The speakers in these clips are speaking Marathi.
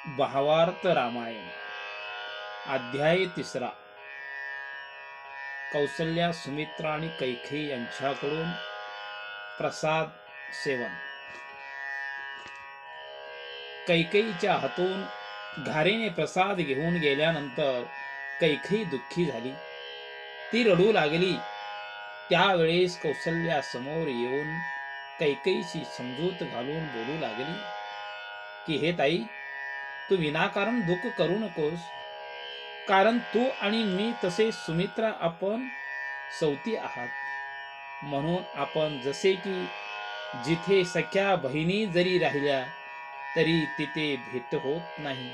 भावार्थ रामायण अध्याय 3 कौसल्या सुमित्रा आणि कैकेयी यांच्याकडून प्रसाद सेवन। कैकेयीच्या हातून घारेने प्रसाद घेऊन गेल्यानंतर कैकेयी दुःखी झाली, ती रडू लागली। त्यावेळेस कौसल्या समोर येऊन कैकेयीची समजूत घालून बोलू लागली की हे ताई, तू विनाकारण दुःख करू नकोस, कारण तू आणि मी तसे सुमित्रा आपण सौती आहात, म्हणून आपण जसे की जिथे सख्या बहिणी जरी राहिल्या तरी तिथे भेट होत नाही,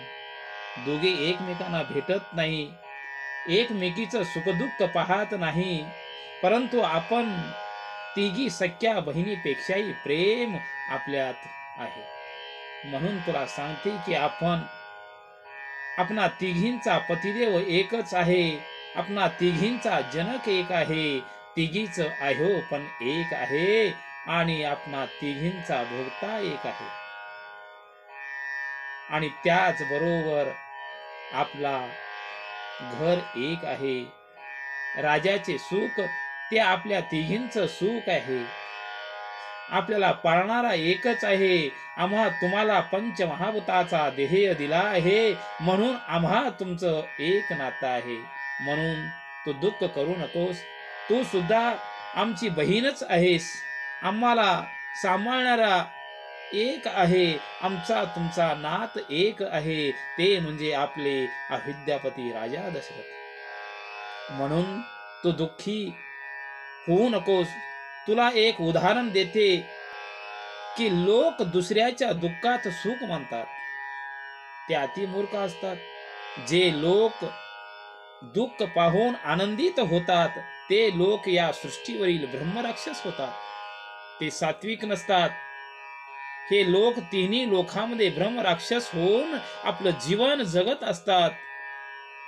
दोघे एकमेकांना भेटत नाही, एकमेकीचं सुखदुःख पाहत नाही, परंतु आपण तिघी सख्या बहिणीपेक्षाही प्रेम आपल्यात आहे। म्हणून तुला सांगते की आपणा तिघींचा पतिदेव एकच आहे, आपणा तिघींचा जनक एक आहे, तिघीच आयो पण एक आहे, आणि आपणा तिघींचा भोगता एक आहे, आणि त्याच बरोबर आपला घर एक आहे। राजाचे सुख ते आपल्या तिघींचं सुख आहे, आपल्याला पाळणारा एकच आहे। आम्हा तुम्हाला पंचमहाभूताचा देह दिला आहे, म्हणून आम्हा तुमचं एक नातं आहे, म्हणून तू दुःख करू नकोस, तू सुद्धा आमची बहीणच आहेस, आम्हाला सांभाळणारा एक आहे, आमचा तुमचा नात एक आहे, ते म्हणजे आपले अयोध्यापती राजा दशरथ। म्हणून तू दुःखी होऊ नकोस। तुला एक उदाहरण देते की लोक दुसऱ्याच्या दुःखात सुख मानतात ते अतिमूर्ख असतात। जे लोक दुःख पाहून आनंदित होतात ते लोक या सृष्टीवरील ब्रह्मराक्षस होतात, ते सात्विक नसतात। हे लोक तिन्ही लोकांमध्ये ब्रह्मराक्षस होऊन आपलं जीवन जगत असतात,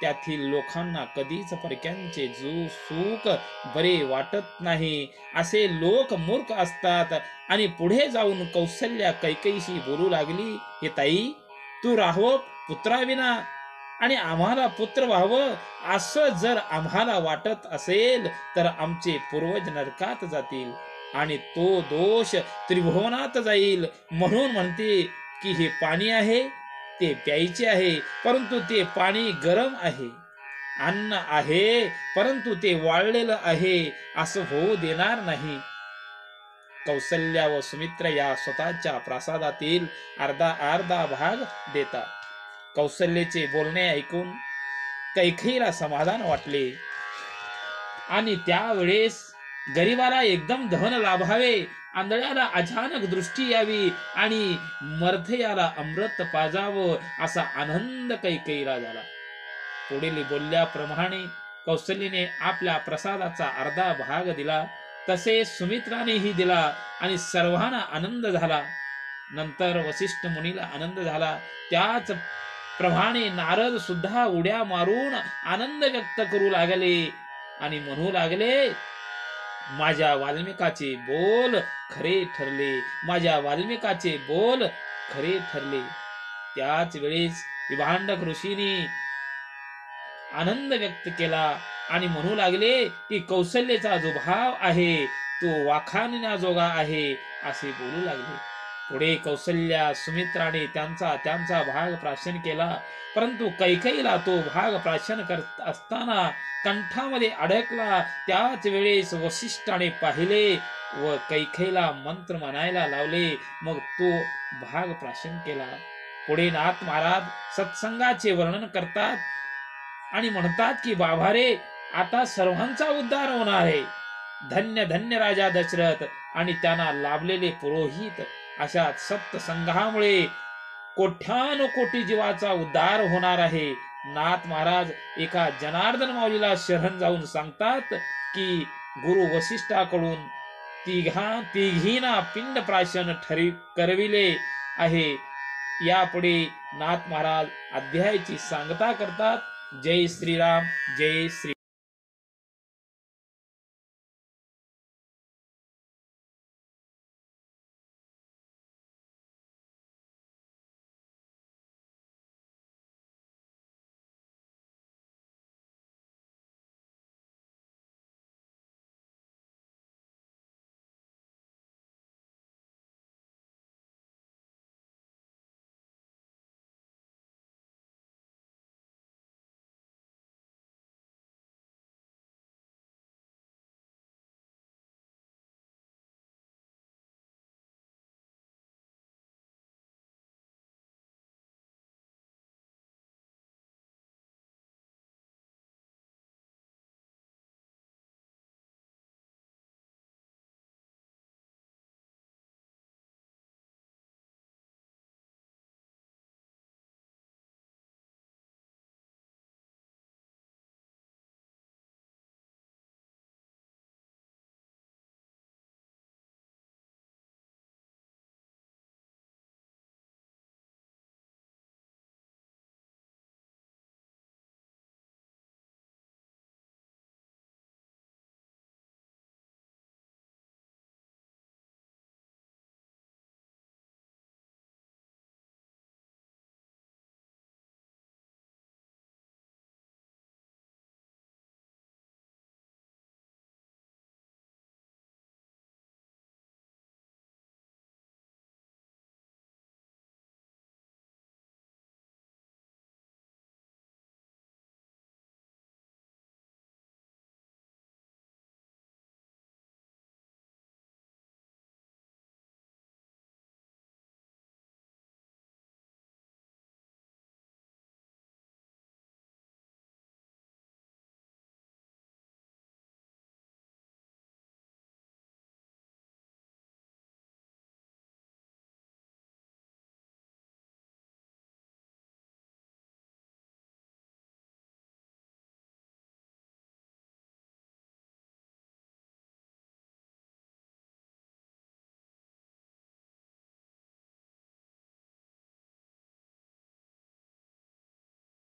त्यातील लोकांना कधीच परक्यांचे सुख बरे वाटत नाही, असे लोक मूर्ख असतात। आणि पुढे जाऊन कौसल्या कैकेयीशी बोलू लागली, हे ताई, तू राहावं पुत्राविना आणि आम्हाला पुत्र व्हावं असं जर आम्हाला वाटत असेल तर आमचे पूर्वज नरकात जातील आणि तो दोष त्रिभुवनात जाईल। म्हणून म्हणते की हे पाणी आहे ते प्यायचे आहे, परंतु ते पाणी गरम आहे, अन्न आहे परंतु ते वाळलेलं आहे, असं होऊ देणार नाही। कौसल्या व सुमित्रा या स्वतःच्या प्रासादातील अर्धा भाग देतात। कौसल्याचे बोलणे ऐकून कैकेयीला समाधान वाटले, आणि त्यावेळेस गरीबाला एकदम धन लाभावे, आंधळ्याला अचानक दृष्टी यावी आणि मर्त्याला अमृत पाजावं असा आनंद कैकेयीला झाला। पुढील बोलल्याप्रमाणे कौसल्याने आपल्या प्रसादाचा अर्धा भाग दिला, तसे सुमित्रानेही दिला, आणि सर्वांना आनंद झाला। नंतर वसिष्ठ मुनीला आनंद झाला, त्याच प्रमाणे नारद सुद्धा उड्या मारून आनंद व्यक्त करू लागले आणि म्हणू लागले, माझ्या वाल्मिकाचे बोल खरे ठरले, माझ्या वाल्मिकाचे बोल खरे ठरले। त्याच वेळेस विभांडक ऋषींनी आनंद व्यक्त केला आणि म्हणू लागले की कौसल्याचा जो भाव आहे तो वाखाणण्याजोगा आहे, असे बोलू लागले। पुढे कौसल्या सुमित्राने त्यांचा भाग प्राशन केला, परंतु कैकेयीला तो भाग प्राशन करत असताना कंठामध्ये अडकला। त्याच वेळेस वसिष्ठाने पाहिले व कैकेयीला मंत्र म्हणायला लावले, मग तो भाग प्राशन केला। पुढे नाथ महाराज सत्संगाचे वर्णन करतात आणि म्हणतात की बाबा रे, आता सर्वांचा उद्धार होणार आहे, धन्य धन्य राजा दशरथ आणि त्यांना लाभलेले पुरोहित, अशा सत्संगामुळे कोट्यानुकोटी जीवाचा उद्धार होणार आहे। नाथ महाराज एका जनार्दन माऊलीला शरण जाऊन सांगतात की गुरु वसिष्ठाकडून तिघींना पिंड प्राशन करविले आहे। यापुढे नाथ महाराज अध्यायाची सांगता करतात। जय श्रीराम, जय श्री